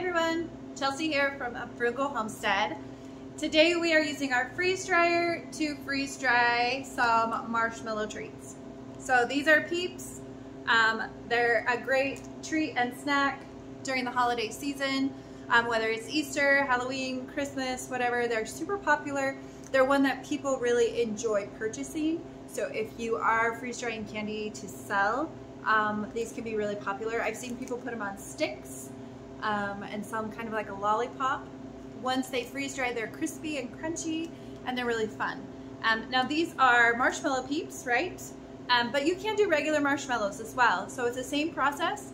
everyone, Chelsea here from A Frugal Homestead. Today we are using our freeze dryer to freeze dry some marshmallow treats. So these are Peeps. They're a great treat and snack during the holiday season, whether it's Easter, Halloween, Christmas, whatever. They're super popular. They're one that people really enjoy purchasing. So if you are freeze drying candy to sell, these can be really popular. I've seen people put them on sticks and some kind of like a lollipop. Once they freeze dry, they're crispy and crunchy and they're really fun. Now these are marshmallow Peeps, right? But you can do regular marshmallows as well. So it's the same process.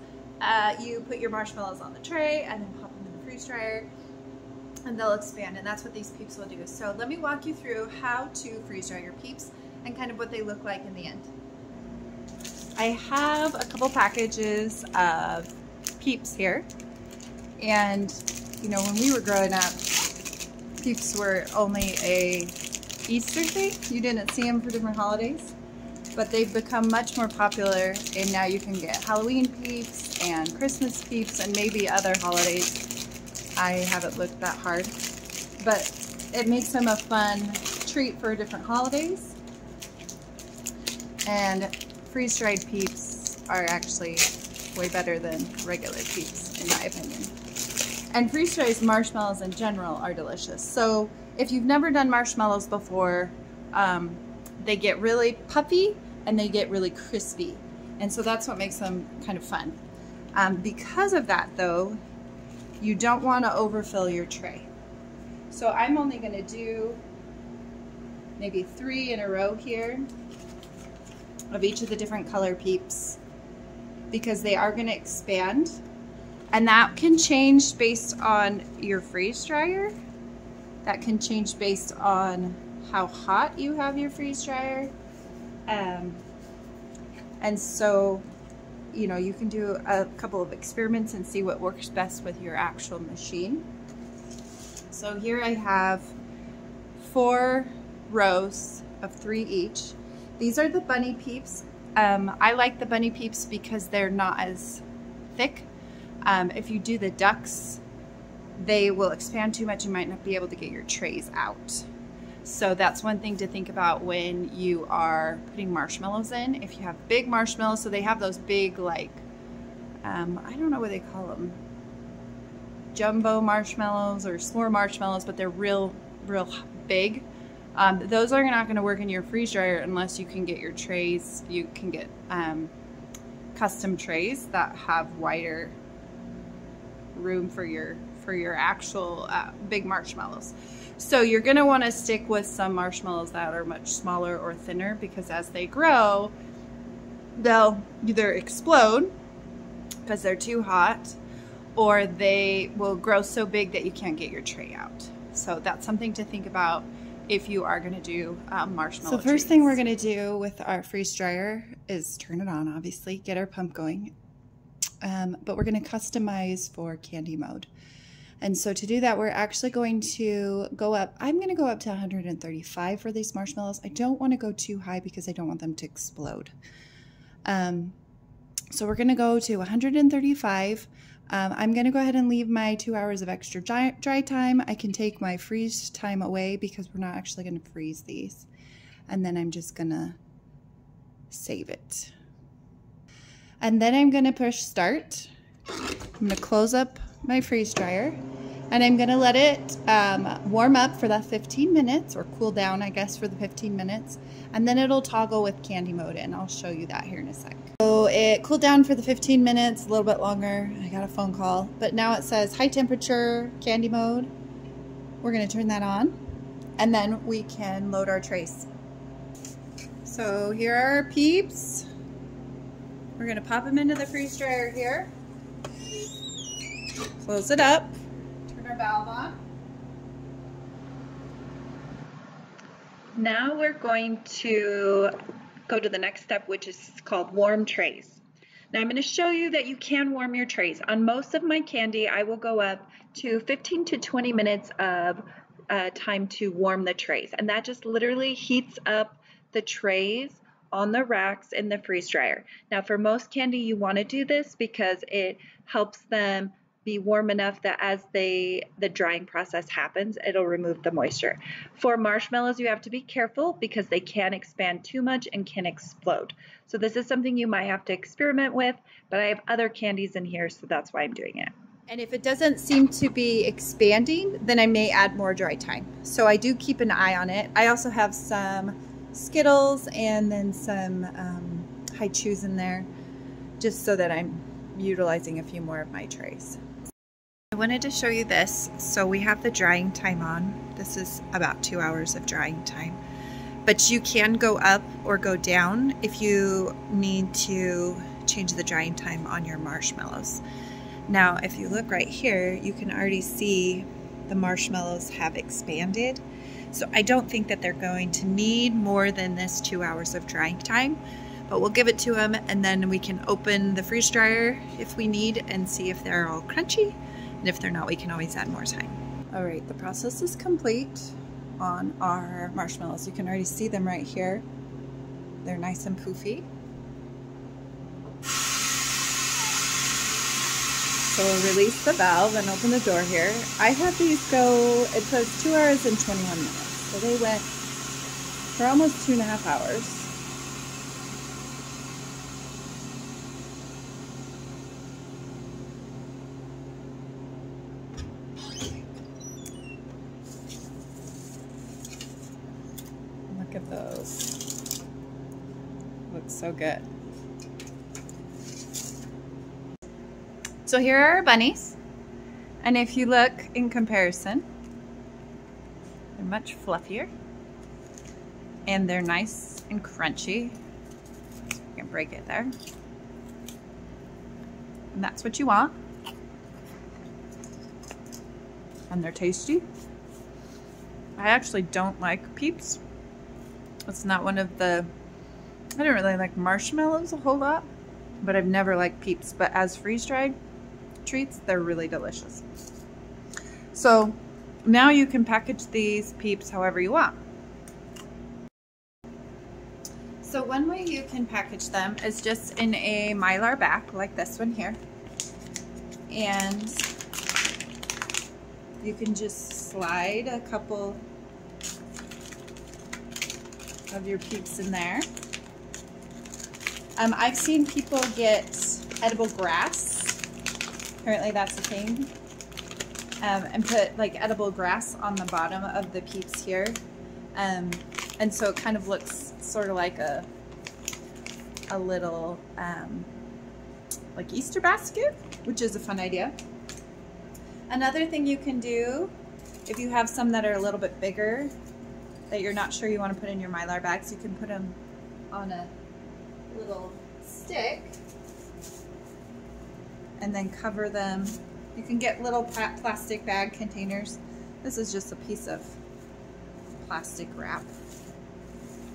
You put your marshmallows on the tray and then pop them in the freeze dryer and they'll expand, and that's what these Peeps will do. So let me walk you through how to freeze dry your Peeps and kind of what they look like in the end. I have a couple packages of Peeps here, and you know, when we were growing up, Peeps were only a Easter thing. You didn't see them for different holidays, but they've become much more popular, and now you can get Halloween Peeps and Christmas Peeps and maybe other holidays. I haven't looked that hard, but it makes them a fun treat for different holidays. And freeze-dried Peeps are actually way better than regular Peeps, in my opinion. And freeze-dried marshmallows in general are delicious. So if you've never done marshmallows before, they get really puffy and they get really crispy. And so that's what makes them kind of fun. Because of that though, you don't want to overfill your tray. So I'm only going to do maybe 3 in a row here of each of the different color Peeps, because they are going to expand, and that can change based on your freeze dryer. That can change based on how hot you have your freeze dryer. And so, you know, you can do a couple of experiments and see what works best with your actual machine. So here I have 4 rows of 3 each. These are the bunny Peeps. I like the bunny Peeps because they're not as thick. If you do the ducks, they will expand too much and might not be able to get your trays out. So that's one thing to think about when you are putting marshmallows in. If you have big marshmallows, so they have those big, like, I don't know what they call them, jumbo marshmallows or s'more marshmallows, but they're real big. Those are not going to work in your freeze dryer unless you can get your trays. You can get custom trays that have wider room for your actual big marshmallows. So you're going to want to stick with some marshmallows that are much smaller or thinner, because as they grow, they'll either explode because they're too hot, or they will grow so big that you can't get your tray out. So that's something to think about if you are going to do marshmallow. So first thing we're going to do with our freeze dryer is turn it on, obviously, get our pump going. But we're going to customize for candy mode. And so to do that, we're actually going to go up. I'm going to go up to 135 for these marshmallows. I don't want to go too high because I don't want them to explode. So we're going to go to 135. I'm going to go ahead and leave my 2 hours of extra dry time. I can take my freeze time away because we're not actually going to freeze these. And then I'm just going to save it. And then I'm going to push start. I'm going to close up my freeze dryer, and I'm going to let it warm up for that 15 minutes, or cool down, I guess, for the 15 minutes. And then it'll toggle with candy mode, and I'll show you that here in a sec. So it cooled down for the 15 minutes, a little bit longer. I got a phone call, but now it says high temperature candy mode. We're going to turn that on, and then we can load our trays. So here are our Peeps. We're going to pop them into the freeze dryer here. Close it up. Turn our valve on. Now we're going to go to the next step, which is called warm trays. Now I'm going to show you that you can warm your trays. On most of my candy, I will go up to 15 to 20 minutes of time to warm the trays. And that just literally heats up the trays on the racks in the freeze dryer. Now for most candy, you want to do this because it helps them be warm enough that as the drying process happens, it'll remove the moisture. For marshmallows, you have to be careful because they can expand too much and can explode. So this is something you might have to experiment with, but I have other candies in here, so that's why I'm doing it. And if it doesn't seem to be expanding, then I may add more dry time. So I do keep an eye on it. I also have some Skittles and then some high chews in there, just so that I'm utilizing a few more of my trays. I wanted to show you this. So we have the drying time on. This is about 2 hours of drying time. But you can go up or go down if you need to change the drying time on your marshmallows. Now, if you look right here, you can already see the marshmallows have expanded. So I don't think that they're going to need more than this 2 hours of drying time, but we'll give it to them and then we can open the freeze dryer if we need and see if they're all crunchy. And if they're not, we can always add more time. All right, the process is complete on our marshmallows. You can already see them right here. They're nice and poofy. So we'll release the valve and open the door here. I had these go, it says 2 hours and 21 minutes. So they went for almost 2.5 hours. Look at those. Looks so good. So here are our bunnies. And if you look in comparison, they're much fluffier. And they're nice and crunchy. So you can break it there. And that's what you want. And they're tasty. I actually don't like Peeps. It's not one of the, I don't really like marshmallows a whole lot, but I've never liked Peeps. But as freeze-dried treats, they're really delicious. So now you can package these Peeps however you want. So one way you can package them is just in a Mylar bag like this one here. And you can just slide a couple of your Peeps in there. I've seen people get edible grass. Apparently that's a thing. And put like edible grass on the bottom of the Peeps here. And so it kind of looks sort of like a little like Easter basket, which is a fun idea. Another thing you can do, if you have some that are a little bit bigger that you're not sure you want to put in your Mylar bags, you can put them on a little stick and then cover them. You can get little plastic bag containers. This is just a piece of plastic wrap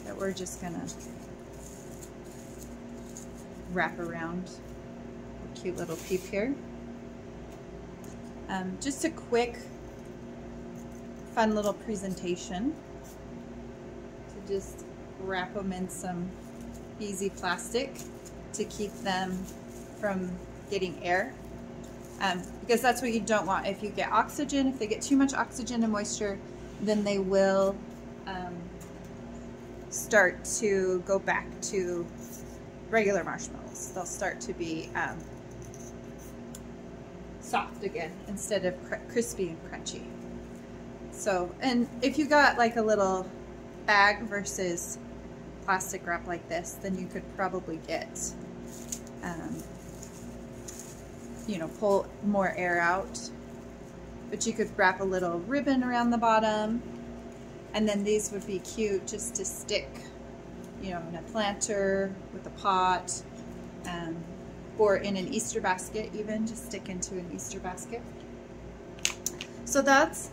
that we're just gonna wrap around a cute little Peep here. Just a quick, fun little presentation to just wrap them in some easy plastic to keep them from getting air. Because that's what you don't want. If you get oxygen, if they get too much oxygen and moisture, then they will start to go back to regular marshmallows. They'll start to be soft again instead of crispy and crunchy. So, and if you got like a little bag versus plastic wrap like this, then you could probably get you know, pull more air out. But you could wrap a little ribbon around the bottom, and then these would be cute just to stick, you know, in a planter with a pot, or in an Easter basket even, just stick into an Easter basket. So that's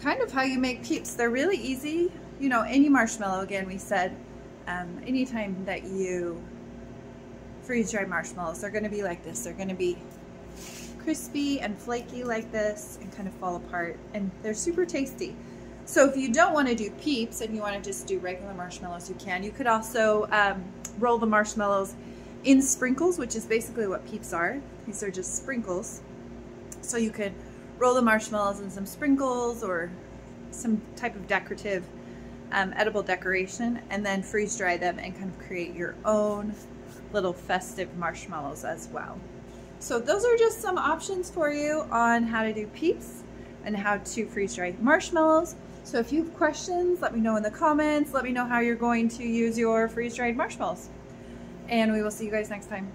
kind of how you make Peeps. They're really easy. You know, any marshmallow, again, we said, anytime that you freeze-dry marshmallows, they're going to be like this. They're going to be crispy and flaky like this and kind of fall apart, and they're super tasty. So if you don't want to do Peeps and you want to just do regular marshmallows, you can. You could also roll the marshmallows in sprinkles, which is basically what Peeps are. These are just sprinkles. So you could roll the marshmallows in some sprinkles or some type of decorative edible decoration, and then freeze dry them and kind of create your own little festive marshmallows as well. So those are just some options for you on how to do peeps and how to freeze dry marshmallows. So if you have questions, let me know in the comments. Let me know how you're going to use your freeze dried marshmallows. And we will see you guys next time.